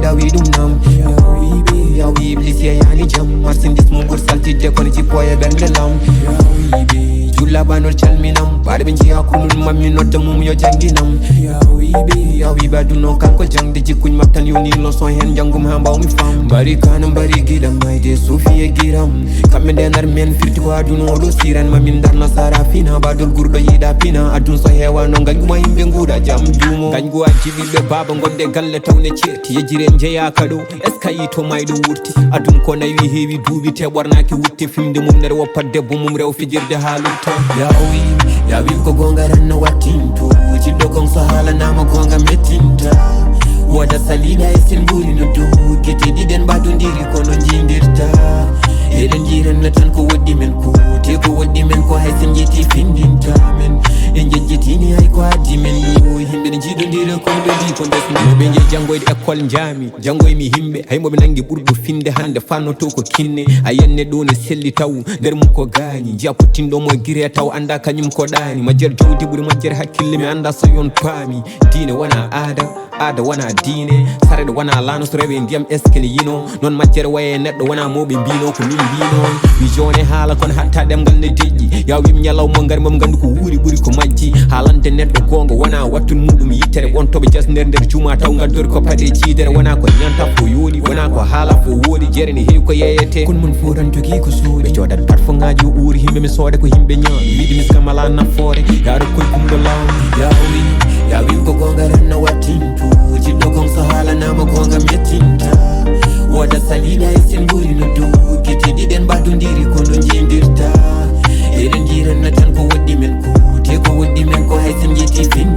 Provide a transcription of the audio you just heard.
da widum nam ya wi iblis ya yani jam marsindis mo bur saltide kono ci poye bernde lam julla banol calminam baade be jiya kunun mammi nodda mum yo janginam ya wi baduno kanko jangde jikkuñ maktan yoni leçon hen jangum ha mbawmi fam bari kanam bari gidam mayde sufiye giram kambe denar men firti waduno do siran mamin darna sara fina badol gurdo yida pina adun so hewa no nganguma yimbe nguda jam dumo gangu ajibibe baba godde galle tawne ceti yejire jeya kado eskayi to maydo wurti adun ko nayi heewi duubi te bornaki wutti fimde mum ner woppat debbo mum rew fijirde haalunto ya wi ko gonga ranno wattinto jiddo gon so hala nama gonga mettinta woda salida e sen buri no do kete diden badondiri kono jindirta eden jiren na tan ko woddi men ko te ko woddi men ko hay sen jeti findinta men en jejjitini hay ko addi men do himbe ne jidondira ko be di ko des be je jangoyde école jami jangoy mi himbe hay mo be nangi burdu finde hande fanno to ko kinne ayenne do ne selli taw der mum ko gaani japutindo mo gire taw anda kanyum ko daani majjer jowdi buri majjer hakkille mi anda so yon paami diine wana ada wana diine sarede wana lano so rewe ndiyam eskene yino non majjere waye neddo wana mobe mbino ko min mbino mi jone hala kon hatta demgal ne deji ya wim nyalaw mo ngari mom gandu ko wuri buri ko majji halande neddo gongo wana wattun mudum yitere wontobe jas nder juma taw ngaddor ko pade ciidere wana ko nyanta fo yoni wana ko hala fo wodi jereni he ko yeyete kun mun furan jogi ko soodi be jodat parfum ngaaji uri himbe mi soode ko himbe nyaami widi miskamala nafoore yaaro koy kumdo law ya wi ko gonga ranno wattinto jiddo gon so hala nama gonga mettinta woda salida e sen buri no do kete diden badondiri kono jindirta eden jiran na tan ko woddi men ko te ko woddi men ko hay sen jeti fin